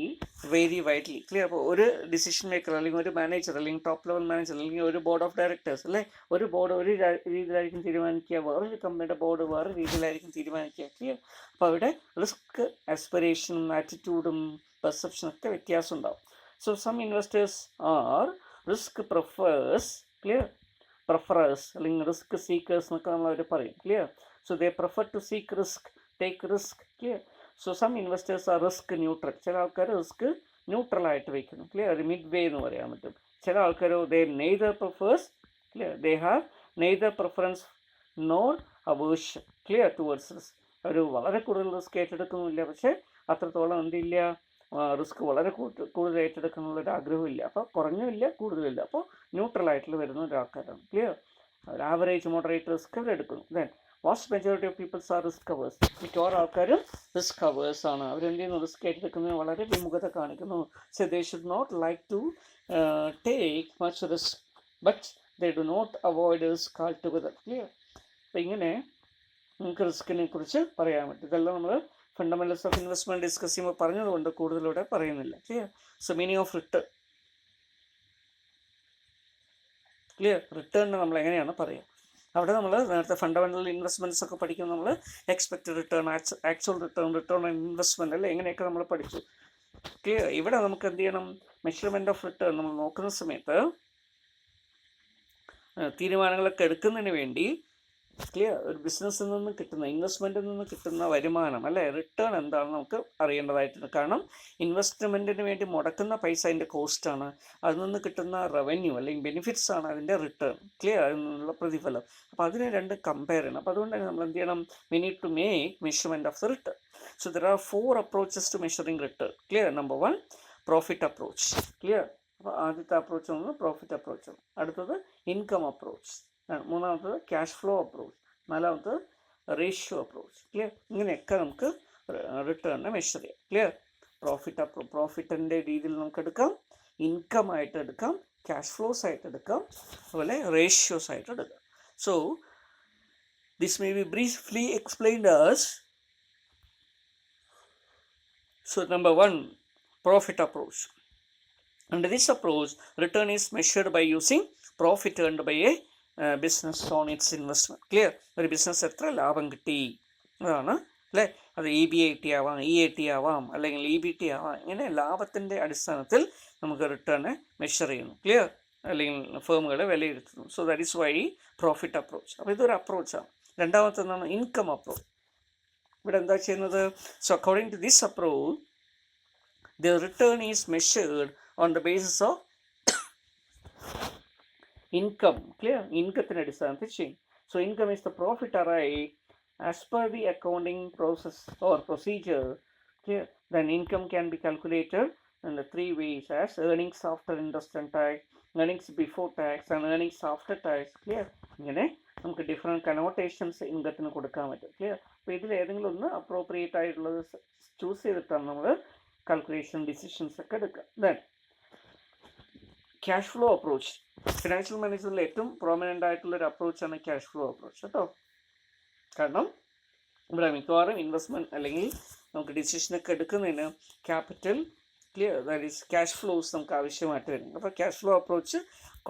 vary widely. Clear? അപ്പോൾ ഒരു ഡിസിഷൻ മേക്കർ അല്ലെങ്കിൽ ഒരു മാനേജർ അല്ലെങ്കിൽ ടോപ്പ് ലെവൽ മാനേജർ അല്ലെങ്കിൽ ഒരു ബോർഡ് ഓഫ് ഡയറക്ടേഴ്സ് അല്ലെ, ഒരു ബോർഡ് ഒരു രീതിയിലായിരിക്കും തീരുമാനിക്കുക, വേറൊരു കമ്പനിയുടെ ബോർഡ് വേറെ രീതിയിലായിരിക്കും തീരുമാനിക്കുക. ക്ലിയർ? അപ്പോൾ അവിടെ റിസ്ക് ആസ്പിറേഷനും ആറ്റിറ്റ്യൂഡും പെർസെപ്ഷനൊക്കെ വ്യത്യാസം ഉണ്ടാവും. So some investors are risk preferrers. Clear? Preferrers അല്ലെങ്കിൽ റിസ്ക് സീക്കേഴ്സ് എന്നൊക്കെ നമ്മൾ അവർ പറയും. Clear? So they prefer to seek risk, take risk. Clear? So some investors are risk neutral. ചില ആൾക്കാർ റിസ്ക് ന്യൂട്രലായിട്ട് വയ്ക്കുന്നു. ക്ലിയർ? ഒരു മിഡ് വേ എന്ന് പറയാൻ പറ്റും. ചില ആൾക്കാർ they neither prefers. Clear? They have neither preference nor aversion. Clear? Towards risk. അവർ വളരെ കൂടുതൽ റിസ്ക് ഏറ്റെടുക്കുന്നില്ല, പക്ഷേ അത്രത്തോളം എന്തില്ല, റിസ്ക് വളരെ കൂടുതൽ ഏറ്റെടുക്കാനുള്ളൊരു ആഗ്രഹമില്ല. അപ്പോൾ കുറഞ്ഞില്ല കൂടുതലില്ല, അപ്പോൾ ന്യൂട്രലായിട്ടുള്ള വരുന്ന ഒരാൾക്കാരാണ്. ക്ലിയർ? ആവറേജ് മോഡറേറ്റ് റിസ്ക് അവരെടുക്കുന്നു. Then vast majority of peoples are risk averse. മിക്കവാറും ആൾക്കാരും റിസ്ക് അവേഴ്സ് ആണ്. അവരെന്ത് ചെയ്യുന്നു, റിസ്ക് ഏറ്റെടുക്കുന്നതിന് വളരെ വിമുഖത കാണിക്കുന്നു. So they should not like to take much risk but they do not avoid risk altogether. Clear? അപ്പം ഇങ്ങനെ നിങ്ങൾക്ക് റിസ്കിനെ കുറിച്ച് പറയാൻ പറ്റും. ഇതെല്ലാം നമ്മൾ ഫണ്ടമെന്റൽസ് ഓഫ് ഇൻവെസ്റ്റ്മെന്റ് ഡിസ്കസ് ചെയ്യുമ്പോൾ പറഞ്ഞതുകൊണ്ട് കൂടുതലൂടെ പറയുന്നില്ല. Clear? So meaning of return. Clear? റിട്ടേണിന് നമ്മൾ എങ്ങനെയാണ് പറയുക? അവിടെ നമ്മൾ നേരത്തെ ഫണ്ടമെന്റൽ ഇൻവെസ്റ്റ്മെന്റ്സ് ഒക്കെ പഠിക്കുമ്പോൾ നമ്മൾ expected return, actual return, return on investment അല്ലേ, എങ്ങനെയൊക്കെ നമ്മൾ പഠിച്ചു. ക്ലിയർ? ഇവിടെ നമുക്ക് എന്ത് ചെയ്യണം, മെഷർമെന്റ് ഓഫ് റിട്ടേൺ നമ്മൾ നോക്കുന്ന സമയത്ത് തീരുമാനങ്ങളൊക്കെ എടുക്കുന്നതിന് വേണ്ടി ക്ലിയർ ഒരു ബിസിനസ്സിൽ നിന്ന് കിട്ടുന്ന, ഇൻവെസ്റ്റ്മെൻറ്റിൽ നിന്ന് കിട്ടുന്ന വരുമാനം അല്ലേ, റിട്ടേൺ എന്താണെന്ന് നമുക്ക് അറിയേണ്ടതായിട്ടുണ്ട്. കാരണം ഇൻവെസ്റ്റ്മെൻറ്റിന് വേണ്ടി മുടക്കുന്ന പൈസ അതിൻ്റെ കോസ്റ്റാണ്, അതിൽ നിന്ന് കിട്ടുന്ന റവന്യൂ അല്ലെങ്കിൽ ബെനിഫിറ്റ്സ് ആണ് അതിൻ്റെ റിട്ടേൺ. ക്ലിയർ? അതിൽ നിന്നുള്ള പ്രതിഫലം. അപ്പോൾ അതിനെ രണ്ട് കമ്പയർ ചെയ്യണം. അപ്പോൾ അതുകൊണ്ട് തന്നെ നമ്മൾ എന്ത് ചെയ്യണം, we need to make measurement of the return. So there are 4 approaches to measuring return. Clear? Number 1 profit approach. Clear? അപ്പോൾ ആദ്യത്തെ അപ്രോച്ച് ഒന്ന് പ്രോഫിറ്റ് അപ്രോച്ചാണ്. അടുത്തത് ഇൻകം അപ്രോച്ച്. മൂന്നാമത്തത് ക്യാഷ് ഫ്ലോ അപ്രോച്ച്. നാലാമത്തത് റേഷ്യോ അപ്രോച്ച്. ക്ലിയർ? ഇങ്ങനെയൊക്കെ നമുക്ക് റിട്ടേണിനെ മെഷർ ചെയ്യാം. ക്ലിയർ? പ്രോഫിറ്റിൻ്റെ രീതിയിൽ നമുക്ക് എടുക്കാം, ഇൻകം ആയിട്ട് എടുക്കാം, ക്യാഷ് ഫ്ലോസ് ആയിട്ട് എടുക്കാം, അതുപോലെ റേഷ്യോസ് ആയിട്ട് എടുക്കാം. So this may be briefly explained as. So number 1 profit approach. Under this approach, return is measured by using profit earned by a business on its investment. Clear? ഒരു ബിസിനസ് എത്ര ലാഭം കിട്ടി അതാണ് അല്ലേ. അത് EBIT ആവാം, EAT ആവാം, അല്ലെങ്കിൽ EBT ആവാം. ഇങ്ങനെ ലാഭത്തിൻ്റെ അടിസ്ഥാനത്തിൽ നമുക്ക് റിട്ടേൺ മെഷർ ചെയ്യുന്നു. ക്ലിയർ? അല്ലെങ്കിൽ ഫേമുകളെ വിലയിരുത്തുന്നു. So that is why profit approach. അപ്പോൾ ഇതൊരു അപ്രോച്ചാണ്. രണ്ടാമത്തെന്താണ് ഇൻകം അപ്രോച്ച്. ഇവിടെ എന്താ ചെയ്യുന്നത്, so according to this approach the return is measured on the basis of income. Clear? ഇൻകത്തിൻ്റെ അടിസ്ഥാനത്തിൽ ചെയ്യും. So income is the profit arrived as per the accounting process or procedure. Clear? Then income can be calculated in the 3 ways as earnings after interest and tax, earnings before tax and earnings after tax. Clear? ഇങ്ങനെ നമുക്ക് ഡിഫറെൻറ്റ് കനോട്ടേഷൻസ് ഇൻകത്തിന് കൊടുക്കാൻ പറ്റും. ക്ലിയർ? അപ്പോൾ ഇതിൽ ഏതെങ്കിലും ഒന്ന് അപ്രോപ്രിയേറ്റ് ആയിട്ടുള്ളത് ചൂസ് ചെയ്തിട്ടാണ് നമ്മൾ കാൽക്കുലേഷൻ ഡിസിഷൻസ് ഒക്കെ എടുക്കുക. Then cash flow approach. Financial മാനേജ്മെൻറ്റിൽ ഏറ്റവും പ്രോമിനൻ്റ് ആയിട്ടുള്ളൊരു അപ്രോച്ചാണ് ക്യാഷ് ഫ്ലോ അപ്രോച്ച് കേട്ടോ. കാരണം ഇവിടെ മിക്കവാറും ഇൻവെസ്റ്റ്മെൻറ്റ് അല്ലെങ്കിൽ നമുക്ക് ഡിസിഷനൊക്കെ എടുക്കുന്നതിന് capital clear that is cash flows നമുക്ക് ആവശ്യമായിട്ട് വരും. അപ്പോൾ ക്യാഷ് ഫ്ലോ അപ്രോച്ച്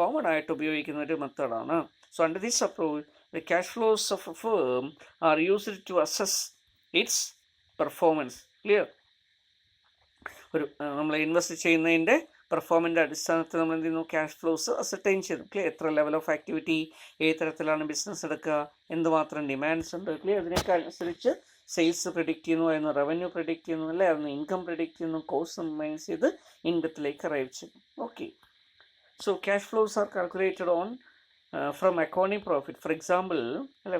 കോമൺ ആയിട്ട് ഉപയോഗിക്കുന്ന ഒരു മെത്തേഡാണ്. So under this approach, the cash flows of a firm are used to assess its performance. Clear? ഒരു നമ്മൾ ഇൻവെസ്റ്റ് ചെയ്യുന്നതിൻ്റെ പെർഫോമൻസിൻ്റെ അടിസ്ഥാനത്തിൽ നമ്മൾ എന്ത് ചെയ്യുന്നു, ക്യാഷ് ഫ്ലോസ് അസർട്ടൈൻ ചെയ്യുന്നു. ക്ലിയർ? എത്ര ലെവൽ ഓഫ് ആക്ടിവിറ്റി, ഏത് തരത്തിലാണ് ബിസിനസ് എടുക്കുക, എന്തുമാത്രം ഡിമാൻഡ്സ് ഉണ്ട്. ക്ലിയർ? അതിനൊക്കെ അനുസരിച്ച് സെയിൽസ് പ്രെഡിക്റ്റ് ചെയ്യുന്നു, അതിന് റവന്യൂ പ്രെഡിക്റ്റ് ചെയ്യുന്നു അല്ലേ, അതിന് ഇൻകം പ്രെഡിക്റ്റ് ചെയ്യുന്നു, കോസ്റ്റ് മൈനസ് ചെയ്ത് ഇൻകത്തിലേക്ക് അറൈവ് ചെയ്യുന്നു. Okay. So cash flows are calculated on from accounting profit. For example,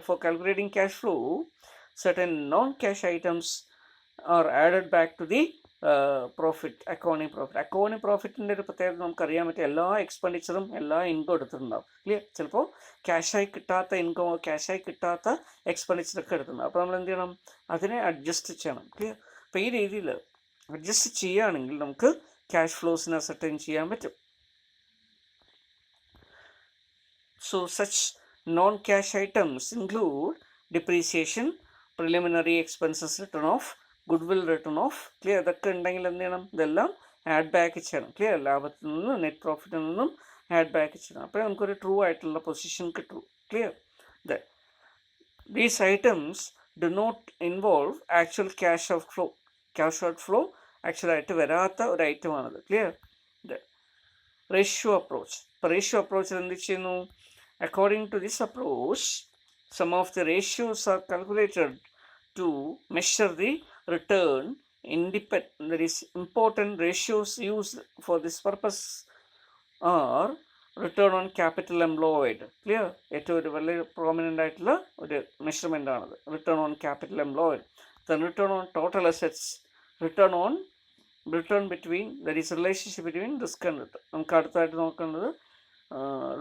for calculating cash flow, certain non-cash items are added back to the profit, accounting profit. Accounting profitൻ്റെ ഒരു പ്രത്യേകത നമുക്കറിയാൻ പറ്റും, എല്ലാ എക്സ്പെൻഡിച്ചറും എല്ലാ ഇൻകം എടുത്തിട്ടുണ്ടാവും. ക്ലിയർ? ചിലപ്പോൾ ക്യാഷായി കിട്ടാത്ത ഇൻകമോ ക്യാഷായി കിട്ടാത്ത എക്സ്പെൻഡിച്ചറൊക്കെ എടുത്തിട്ടുണ്ടാവും. അപ്പോൾ നമ്മൾ എന്ത് ചെയ്യണം, അതിനെ അഡ്ജസ്റ്റ് ചെയ്യണം. ക്ലിയർ? അപ്പോൾ ഈ രീതിയിൽ അഡ്ജസ്റ്റ് ചെയ്യുകയാണെങ്കിൽ നമുക്ക് ക്യാഷ് ഫ്ലോസിനെ അസർട്ടൈൻ ചെയ്യാൻ പറ്റും. So such non-cash items include depreciation, preliminary expenses written off, good will return of, clear, ഇതൊക്കെ ഉണ്ടെങ്കിൽ എന്ത് ചെയ്യണം, ഇതെല്ലാം ആഡ് ബാക്ക് ചെയ്യണം, ക്ലിയർ, ലാഭത്തിൽ നിന്നും നെറ്റ് പ്രോഫിറ്റിൽ നിന്നും ആഡ് ബാക്ക് ചെയ്യണം. അപ്പോൾ നമുക്കൊരു ട്രൂ ആയിട്ടുള്ള പൊസിഷൻ കിട്ടും, clear. These items do not involve actual cash outflow. Cash outflow ആക്ച്വലായിട്ട് വരാത്ത ഒരു ഐറ്റമാണത്, ക്ലിയർ. Ratio approach. ഇപ്പോൾ റേഷ്യോ അപ്രോച്ചിൽ എന്ത് ചെയ്യുന്നു? According to this approach some of the ratios are calculated to measure the return independent. There is important ratios used for this purpose are return on capital employed, clear, ഏറ്റവും ഒരു വളരെ പ്രോമിനൻ്റ് ആയിട്ടുള്ള ഒരു മെഷർമെൻ്റ് ആണത്, return on capital employed. Then return on total assets, return between, there is relationship between risk and return. നമുക്ക് അടുത്തായിട്ട് നോക്കേണ്ടത്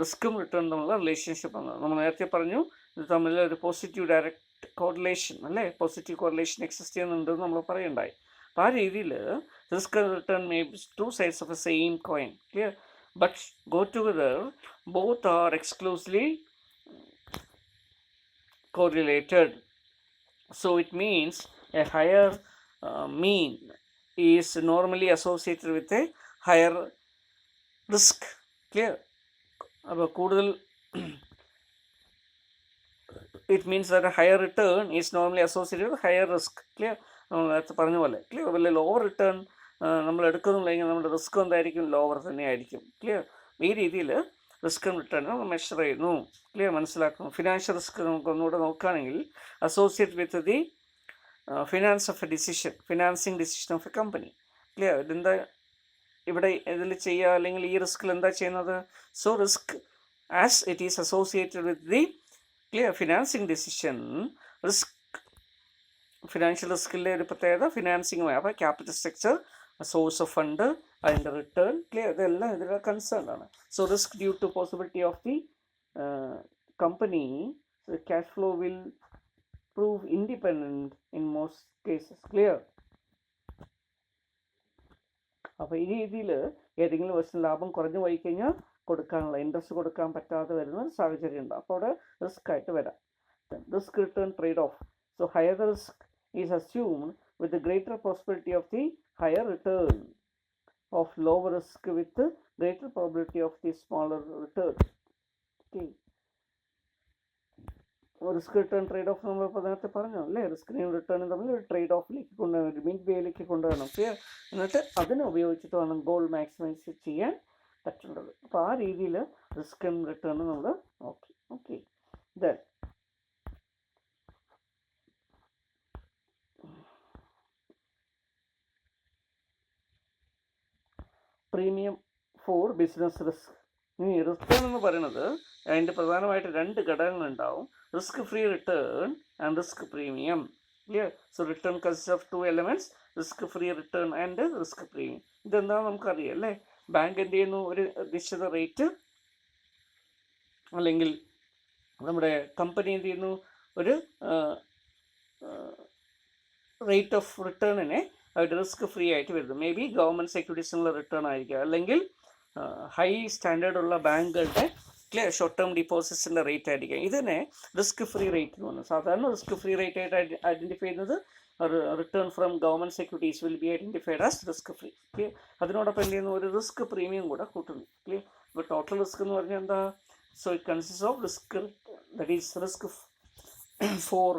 റിസ്ക്കും റിട്ടേൺ തമ്മിലുള്ള റിലേഷൻഷിപ്പ് ആണ്. നമ്മൾ നേരത്തെ പറഞ്ഞു ഇത് തമ്മിൽ ഒരു പോസിറ്റീവ് ഡയറക്റ്റ് കോറിലേഷൻ, അല്ലേ, പോസിറ്റീവ് കോറിലേഷൻ എക്സിസ്റ്റ് ചെയ്യുന്നുണ്ടെന്ന് നമ്മൾ പറയുണ്ടായി. അപ്പോൾ ആ രീതിയിൽ risk and return may be two sides of A same coin, clear, but go together, both are exclusively correlated. So it means a higher mean is normally associated with a higher risk, clear. അപ്പോൾ കൂടുതൽ it means that a higher return is normally associated with higher risk, clear. നമ്മൾ നേരത്തെ പറഞ്ഞ പോലെ, ക്ലിയർ, വലിയ ലോവർ റിട്ടേൺ നമ്മൾ എടുക്കുന്നില്ലെങ്കിൽ നമ്മുടെ റിസ്ക് എന്തായിരിക്കും, ലോവർ തന്നെ ആയിരിക്കും, ക്ലിയർ. ഈ രീതിയിൽ റിസ്ക് റിട്ടേൺ നമ്മൾ മെഷർ ചെയ്യുന്നു, ക്ലിയർ, മനസ്സിലാക്കുന്നു. ഫിനാൻഷ്യൽ റിസ്ക് നമുക്ക് ഒന്നുകൂടെ നോക്കുകയാണെങ്കിൽ associate with the finance of a decision, financing decision of a company, clear. ഇതെന്താ ഇവിടെ ഇതിൽ ചെയ്യുക, അല്ലെങ്കിൽ ഈ റിസ്കിൽ എന്താ ചെയ്യുന്നത്? So risk as it is associated with the, clear, financing decision, risk, financial റിസ്കിൻ്റെ ഒരു പ്രത്യേകത ഫിനാൻസിങ്ങുമായി. അപ്പോൾ capital structure, source of fund, അതിൻ്റെ റിട്ടേൺ, ക്ലിയർ, ഇതെല്ലാം ഇതിലെ കൺസേൺ ആണ്. So risk due to possibility of the company cash flow will prove independent in most cases, clear. അപ്പോൾ ഈ രീതിയിൽ ഏതെങ്കിലും വർഷം ലാഭം കുറഞ്ഞു പോയി കഴിഞ്ഞാൽ കൊടുക്കാനുള്ള ഇൻട്രസ്റ്റ് കൊടുക്കാൻ പറ്റാതെ വരുന്ന ഒരു സാഹചര്യം ഉണ്ട്. അപ്പോൾ അവിടെ റിസ്ക് ആയിട്ട് വരാം. Risk return trade off. So higher the risk is assumed with the greater possibility of the higher return of lower risk with the greater probability of the smaller return. Okay. Risk return trade off നമ്മൾ ഇപ്പോൾ നേരത്തെ പറഞ്ഞു, അല്ലേ, റിസ്കിനെയും റിട്ടേണും തമ്മിൽ ഒരു ട്രേഡ് ഓഫിലേക്ക് കൊണ്ടുവരണം, ഒരു മിഡ് വേയിലേക്ക് കൊണ്ടുവരണം, ക്ലിയർ. എന്നിട്ട് അതിനെ ഉപയോഗിച്ചിട്ട് വേണം ഗോൾ മാക്സിമൈസ് ചെയ്യാൻ പറ്റുന്നത്. അപ്പോൾ ആ രീതിയിൽ റിസ്ക് ആൻഡ് റിട്ടേൺ നമ്മൾ നോക്കി. Okay, then premium for business risk. ഇനി റിട്ടേൺ എന്ന് പറയുന്നത് അതിൻ്റെ പ്രധാനമായിട്ട് രണ്ട് ഘടകങ്ങളുണ്ടാവും, risk free return and risk premium, clear. So return consist of 2 elements, risk free return and risk premium. ഇതെന്താണെന്ന് നമുക്കറിയാം, അല്ലേ. ബാങ്ക് എന്ത് ചെയ്യുന്നു, ഒരു നിശ്ചിത റേറ്റ്, അല്ലെങ്കിൽ നമ്മുടെ കമ്പനി എന്ത് ചെയ്യുന്നു, ഒരു റേറ്റ് ഓഫ് റിട്ടേണിനെ അവരുടെ റിസ്ക് ഫ്രീ ആയിട്ട് വരുന്നത്. മേ ബി ഗവൺമെൻറ് സെക്യൂരിറ്റീസിനുള്ള റിട്ടേൺ ആയിരിക്കുക, അല്ലെങ്കിൽ ഹൈ സ്റ്റാൻഡേർഡ് ഉള്ള ബാങ്കുകളുടെ, ക്ലിയർ, ഷോർട്ട് ടേം ഡിപ്പോസിറ്റ്സിൻ്റെ റേറ്റ് ആയിരിക്കാം. ഇതിനെ റിസ്ക് ഫ്രീ റേറ്റ് എന്ന് പറഞ്ഞു. സാധാരണ റിസ്ക് ഫ്രീ റേറ്റ് ആയിട്ട് ഐഡൻറ്റിഫൈ ചെയ്യുന്നത് return from government securities will be identified as risk free, clear. അതിനോടൊപ്പം എന്ത് ചെയ്യുന്നു, ഒരു റിസ്ക് പ്രീമിയം കൂടെ കൂട്ടുന്നു, ക്ലിയർ. ഇപ്പോൾ ടോട്ടൽ റിസ്ക് എന്ന് പറഞ്ഞാൽ എന്താ? So it consist of risk, that is risk for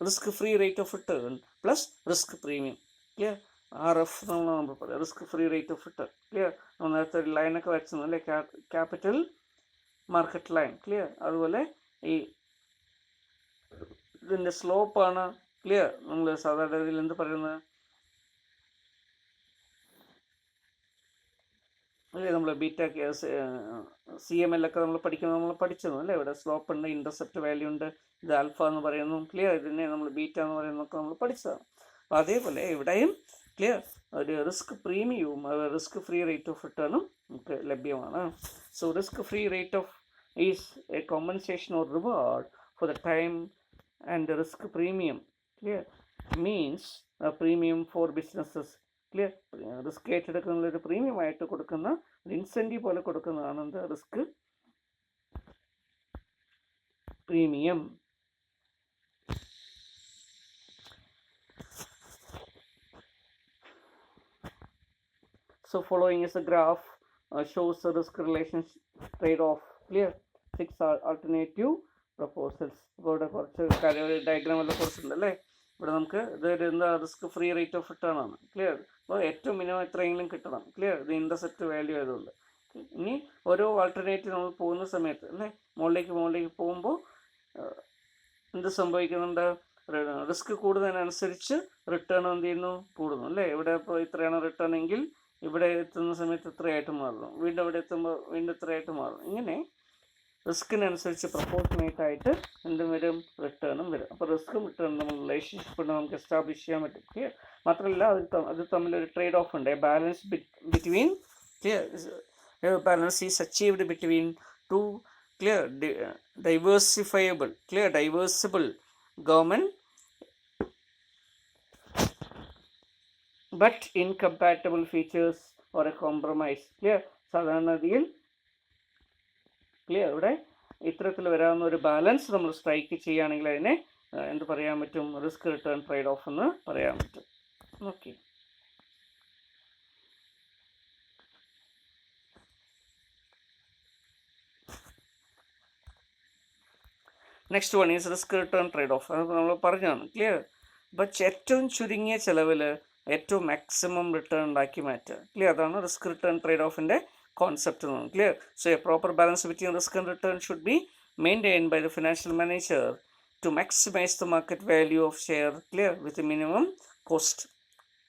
risk free rate of return plus risk premium, clear. RF നമ്മൾ പറയാം, risk free rate of return, clear. നമ്മൾ നേരത്തെ ഒരു ലൈനൊക്കെ വരച്ചു, അല്ലേ, ക്യാപിറ്റൽ മാർക്കറ്റ് ലൈൻ, ക്ലിയർ. അതുപോലെ ഈ ഇതിൻ്റെ സ്ലോപ്പാണ്, ക്ലിയർ. നമ്മൾ സാധാരണ ഇതിൽ എന്ത് പറയുന്നത്, അല്ലേ, നമ്മൾ ബീറ്റ CML ഒക്കെ നമ്മൾ പഠിച്ചത്, അല്ലേ. ഇവിടെ സ്ലോപ്പ് ഉണ്ട്, ഇൻ്റർസെപ്റ്റ് വാല്യൂ ഉണ്ട്, ഇത് ആൽഫ എന്ന് പറയുന്നു, ക്ലിയർ. ഇതിനെ നമ്മൾ ബീറ്റ എന്ന് പറയുന്നതൊക്കെ നമ്മൾ പഠിച്ചതാണ്. അപ്പോൾ അതേപോലെ ഇവിടെയും, ക്ലിയർ, ഒരു റിസ്ക് പ്രീമിയവും റിസ്ക് ഫ്രീ റേറ്റ് ഓഫ് റിട്ടേണും നമുക്ക് ലഭ്യമാണ്. So risk free rate of is a compensation or reward for the time and risk premium, clear, means premium for businesses, clear. Risk ഏറ്റെടുക്കുന്ന ഒരു പ്രീമിയം ആയിട്ട് കൊടുക്കുന്ന ഒരു ഇൻസെൻറ്റീവ് പോലെ കൊടുക്കുന്നതാണ് എന്ത്, risk premium. So following is a graph shows the risk relation trade-off. Clear? 6 alternative proposals. ഇവിടെ കുറച്ച് ഡയഗ്രാം എല്ലാം കുറച്ചുണ്ടല്ലേ. ഇവിടെ നമുക്ക് ഇത് എന്താ risk free rate of return ആണ്. ക്ലിയർ? അപ്പോൾ ഏറ്റവും മിനിമം എത്രയെങ്കിലും കിട്ടണം. ക്ലിയർ? ഇത് ഇൻ്റർസെപ്റ്റ് വാല്യൂ ആയതുകൊണ്ട്. ഇനി ഓരോ ആൾട്ടർനേറ്റീവ് നമ്മൾ പോകുന്ന സമയത്ത് അല്ലേ, മുകളിലേക്ക് പോകുമ്പോൾ എന്ത് സംഭവിക്കുന്നുണ്ട്? റിസ്ക് കൂടുന്നതിനനുസരിച്ച് റിട്ടേൺ എന്ത് ചെയ്യുന്നു? കൂടുന്നു അല്ലേ. ഇവിടെ ഇപ്പോൾ ഇത്രയാണ് റിട്ടേൺ എങ്കിൽ ഇവിടെ എത്തുന്ന സമയത്ത് ഇത്രയായിട്ട് മാറുന്നു, വീണ്ടും ഇവിടെ എത്തുമ്പോൾ വീണ്ടും ഇത്രയായിട്ട് മാറുന്നു. ഇങ്ങനെ റിസ്കിനനുസരിച്ച് പ്രൊപ്പോർഷനേറ്റ് ആയിട്ട് എന്തും വരും? റിട്ടേണും വരും. അപ്പോൾ റിസ്ക്കും റിട്ടേണും നമ്മൾ റിലേഷൻഷിപ്പ് നമുക്ക് എസ്റ്റാബ്ലിഷ് ചെയ്യാൻ പറ്റും. ക്ലിയർ? മാത്രമല്ല അത് തമ്മിലൊരു ട്രേഡ് ഓഫ് ഉണ്ട്. Balance between balance is achieved between two diversible government but incompatible features or a compromise. Clear? സാധാരണഗതിയിൽ ക്ലിയർ ഇവിടെ ഇത്തരത്തിൽ വരാവുന്ന ഒരു ബാലൻസ് നമ്മൾ സ്ട്രൈക്ക് ചെയ്യുകയാണെങ്കിൽ അതിനെ എന്ത് പറയാൻ പറ്റും? റിസ്ക് റിട്ടേൺ ട്രേഡ് ഓഫ് എന്ന് പറയാൻ പറ്റും. Okay. Next one is risk return trade off. അത് നമ്മൾ പറഞ്ഞതാണ്. ക്ലിയർ? അപ്പോൾ ഏറ്റവും ചുരുങ്ങിയ ചിലവിൽ ഏറ്റവും മാക്സിമം റിട്ടേൺ ഉണ്ടാക്കി മാറ്റുക. ക്ലിയർ? അതാണ് റിസ്ക് റിട്ടേൺ ട്രേഡ് ഓഫിൻ്റെ കോൺസെപ്റ്റ് എന്ന് പറയുന്നത്. Clear? So a proper balance between risk and return should be maintained by the financial manager to maximize the market value of share, clear, with a minimum cost,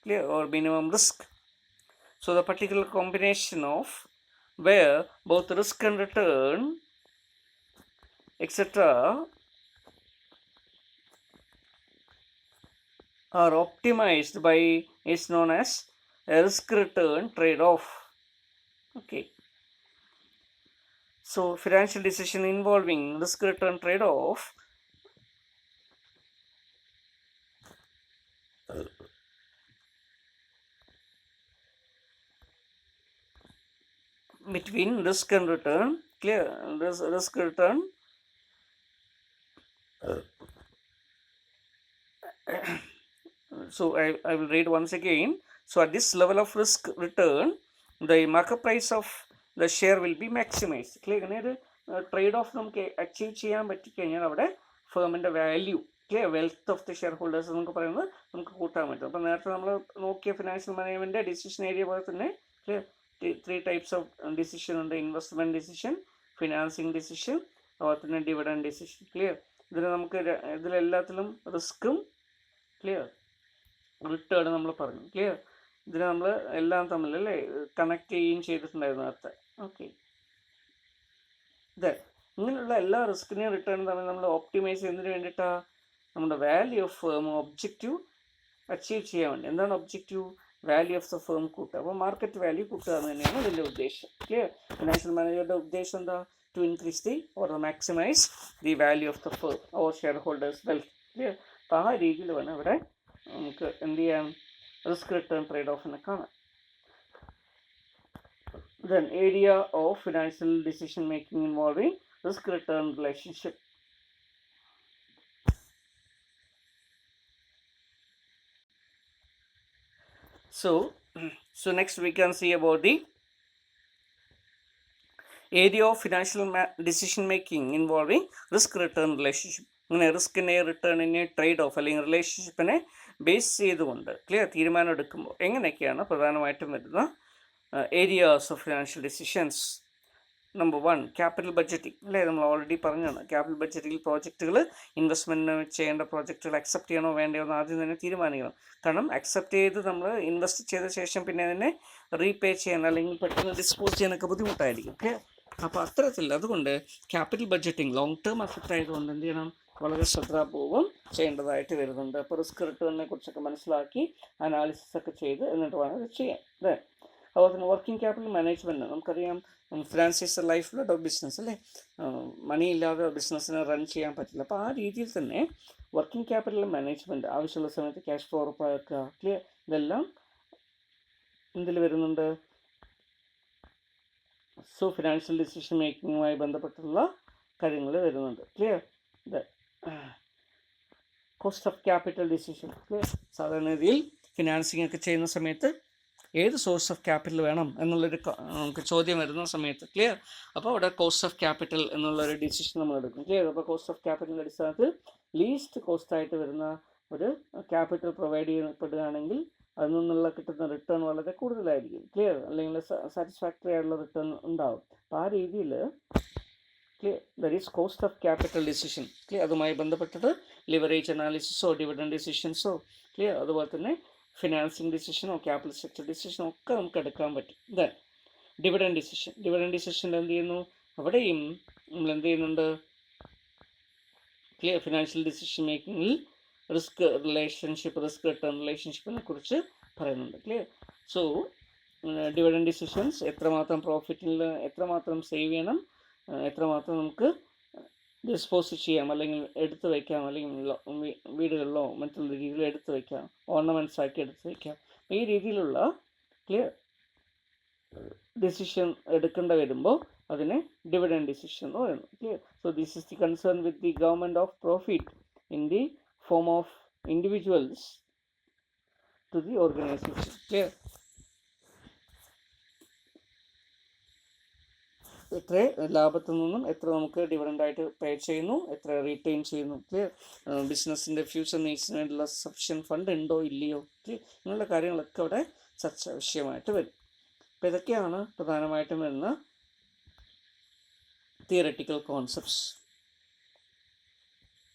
clear, or minimum risk. So the particular combination of where both risk and return etc are optimized by is known as a risk return trade off. Okay. So financial decision involving risk return trade off between risk and return, clear, risk return so I will read once again. So at this level of risk return the market price of the share will be maximized. Clear? അങ്ങനെ ട്രേഡ് ഓഫ് നമുക്ക് അച്ചീവ് ചെയ്യാൻ പറ്റിക്കഴിഞ്ഞാൽ അവിടെ ഫേമിൻ്റെ value, clear, wealth of the shareholders എന്നൊക്കെ പറയുന്നത് നമുക്ക് കൂട്ടാൻ പറ്റും. അപ്പോൾ നേരത്തെ നമ്മൾ നോക്കിയ ഫിനാൻഷ്യൽ മാനേജ്മെൻറ്റ് ഡിസിഷൻ ഏരിയ പോലെ തന്നെ ക്ലിയർ 3 types of decision ഉണ്ട്. ഇൻവെസ്റ്റ്മെൻറ്റ് ഡിസിഷൻ, ഫിനാൻസിങ് ഡിസിഷൻ, അതുപോലെ തന്നെ ഡിവിഡൻഡ് ഡിസിഷൻ. ക്ലിയർ? ഇതിലെല്ലാത്തിലും റിസ്ക്കും ക്ലിയർ റിട്ടേൺ നമ്മൾ പറഞ്ഞു. ക്ലിയർ? ഇതിന് നമ്മൾ എല്ലാം തമ്മിൽ അല്ലേ കണക്ട് ചെയ്യുകയും ചെയ്തിട്ടുണ്ടായിരുന്നു നേരത്തെ. ഓക്കെ. ഇങ്ങനെയുള്ള എല്ലാ റിസ്കിനെയും റിട്ടേണും തമ്മിൽ നമ്മൾ ഓപ്റ്റിമൈസ് ചെയ്യുന്നതിന് വേണ്ടിയിട്ടാണ് നമ്മുടെ value of firm objective achieve ചെയ്യാൻ വേണ്ടി. എന്താണ് objective? Value of the firm കൂട്ടുക. അപ്പോൾ മാർക്കറ്റ് വാല്യൂ കൂട്ടുക എന്ന് തന്നെയാണ് ഇതിൻ്റെ ഉദ്ദേശം. ക്ലിയർ? ഫിനാൻഷ്യൽ മാനേജറുടെ ഉദ്ദേശം എന്താ? To increase the or maximise the value of the firm or shareholders wealth. Clear? അപ്പോൾ ആ രീതിയിൽ വേണം ഇവിടെ നമുക്ക് എന്ത് ചെയ്യാം? റിസ്ക് റിട്ടേൺ ട്രേഡ് ഓഫിനെ കാണാം. Then area of financial decision making involving risk return relationship. So next we can see about the area of financial decision making involving risk return relationship. അങ്ങനെ റിസ്കിനെ റിട്ടേണിനെ ട്രേഡ് ഓഫ് അല്ലെങ്കിൽ റിലേഷൻഷിപ്പിനെ ബേസ് ചെയ്തുകൊണ്ട് ക്ലിയർ തീരുമാനം എടുക്കുമ്പോൾ എങ്ങനെയൊക്കെയാണ് പ്രധാനമായിട്ടും വരുന്ന areas of financial decisions. Number 1 capital budgeting അല്ലേ, നമ്മൾ ഓൾറെഡി പറഞ്ഞാണ്. ക്യാപിറ്റൽ ബഡ്ജറ്റിൽ പ്രോജക്റ്റുകൾ ഇൻവെസ്റ്റ്മെൻറ്റ് ചെയ്യേണ്ട പ്രോജക്റ്റുകൾ അക്സെപ്റ്റ് ചെയ്യണോ വേണ്ടയോ എന്ന് ആദ്യം തന്നെ തീരുമാനിക്കണം. കാരണം അക്സെപ്റ്റ് ചെയ്ത് നമ്മൾ ഇൻവെസ്റ്റ് ചെയ്ത ശേഷം പിന്നെ അതിനെ റീപേ ചെയ്യാൻ അല്ലെങ്കിൽ പെട്ടെന്ന് ഡിസ്പോസ് ചെയ്യാനൊക്കെ ബുദ്ധിമുട്ടായിരിക്കും. ഓക്കെ. അപ്പോൾ അത്തരത്തിൽ അതുകൊണ്ട് capital budgeting long term effect ആയതുകൊണ്ട് എന്ത് ചെയ്യണം? വളരെ ശ്രദ്ധാപൂർവം ചെയ്യേണ്ടതായിട്ട് വരുന്നുണ്ട്. അപ്പോൾ റിസ്ക് റിട്ടേണിനെ കുറിച്ചൊക്കെ മനസ്സിലാക്കി അനാലിസിസ് ഒക്കെ ചെയ്ത് എന്നിട്ട് വേണം ഇത് ചെയ്യാൻ. അല്ലേ? അതുപോലെ തന്നെ വർക്കിംഗ് ക്യാപിറ്റൽ മാനേജ്മെൻറ്റ് നമുക്കറിയാം. Finance is A life blood of business അല്ലേ. മണി ഇല്ലാതെ ബിസിനസ്സിനെ റൺ ചെയ്യാൻ പറ്റില്ല. അപ്പോൾ ആ രീതിയിൽ തന്നെ വർക്കിംഗ് ക്യാപിറ്റൽ മാനേജ്മെൻറ്റ് ആവശ്യമുള്ള സമയത്ത് ക്യാഷ് ഫ്ലോ ഉറപ്പാക്കുക. ക്ലിയർ? ഇതെല്ലാം എന്തിൽ വരുന്നുണ്ട്? സോ ഫിനാൻഷ്യൽ ഡിസിഷൻ മേക്കിങ്ങുമായി ബന്ധപ്പെട്ടുള്ള കാര്യങ്ങൾ വരുന്നുണ്ട്. Clear? Cost of capital decision. Clear? സാധാരണ രീതിയിൽ ഫിനാൻസിങ് ഒക്കെ ചെയ്യുന്ന സമയത്ത് ഏത് സോഴ്സ് ഓഫ് ക്യാപിറ്റൽ വേണം എന്നുള്ളൊരു നമുക്ക് ചോദ്യം വരുന്ന സമയത്ത് ക്ലിയർ. അപ്പോൾ അവിടെ കോസ്റ്റ് ഓഫ് ക്യാപിറ്റൽ എന്നുള്ളൊരു ഡിസിഷൻ നമ്മൾ എടുക്കും. ക്ലിയർ. അപ്പോൾ കോസ്റ്റ് ഓഫ് ക്യാപിറ്റലിൻ്റെ അടിസ്ഥാനത്തിൽ ലീസ്റ്റ് കോസ്റ്റ് ആയിട്ട് വരുന്ന ഒരു ക്യാപിറ്റൽ പ്രൊവൈഡ് ചെയ്യപ്പെടുകയാണെങ്കിൽ അതിൽ നിന്നുള്ള കിട്ടുന്ന റിട്ടേൺ വളരെ കൂടുതലായിരിക്കും. ക്ലിയർ. അല്ലെങ്കിൽ സാറ്റിസ്ഫാക്ടറി ആയിട്ടുള്ള റിട്ടേൺ ഉണ്ടാവും. അപ്പോൾ ആ രീതിയിൽ clear, that is cost of capital decision. Clear. അതുമായി ബന്ധപ്പെട്ടത് ലിവറേജ് അനാലിസിസോ ഡിവിഡൻഡ് ഡിസിഷൻസോ ക്ലിയർ, അതുപോലെ തന്നെ ഫിനാൻസിങ് ഡിസിഷനോ ക്യാപിറ്റൽ സ്ട്രക്ചർ ഡിസിഷനോ ഒക്കെ നമുക്ക് എടുക്കാൻ പറ്റും. Then dividend decision. Dividend decision എന്ത് ചെയ്യുന്നു? അവിടെയും നമ്മൾ എന്ത് ചെയ്യുന്നുണ്ട്? ക്ലിയർ. ഫിനാൻഷ്യൽ ഡിസിഷൻ മേക്കിങ്ങിൽ റിസ്ക് റിട്ടേൺ റിലേഷൻഷിപ്പിനെ കുറിച്ച് പറയുന്നുണ്ട്. ക്ലിയർ. സോ ഡിവിഡൻഡ് ഡിസിഷൻസ് എത്രമാത്രം പ്രോഫിറ്റിൽ എത്രമാത്രം സേവ് ചെയ്യണം, എത്രമാത്രം നമുക്ക് ഡിസ്പോസ് ചെയ്യാം, അല്ലെങ്കിൽ എടുത്തു വയ്ക്കാം, അല്ലെങ്കിൽ വീടുകളിലോ മറ്റുള്ള രീതിയിൽ എടുത്തു വയ്ക്കാം, ഓർണമെൻറ്റ്സ് ആക്കി എടുത്തു വയ്ക്കാം. ഈ രീതിയിലുള്ള ക്ലിയർ ഡിസിഷൻ എടുക്കേണ്ട വരുമ്പോൾ അതിനെ ഡിവിഡൻഡ് ഡിസിഷൻ എന്ന് പറയുന്നു. Clear. So this is the concern with the government of profit in the form of individuals to the organisation. Clear. എത്ര ലാഭത്തിൽ നിന്നും എത്ര നമുക്ക് ഡിവിഡൻ്റായിട്ട് പേ ചെയ്യുന്നു, എത്ര റീറ്റെയിൻ ചെയ്യുന്നു. ക്ലിയർ. ബിസിനസ്സിൻ്റെ ഫ്യൂച്ചർ നീഡ്സിനായിട്ടുള്ള സഫിഷ്യൻറ്റ് ഫണ്ട് ഉണ്ടോ ഇല്ലയോ. ക്ലിയർ. ഇങ്ങനെയുള്ള കാര്യങ്ങളൊക്കെ അവിടെ ചർച്ച വിഷയമായിട്ട് വരും. അപ്പോൾ ഇതൊക്കെയാണ് പ്രധാനമായിട്ടും വരുന്ന തിയററ്റിക്കൽ കോൺസെപ്റ്റ്സ്.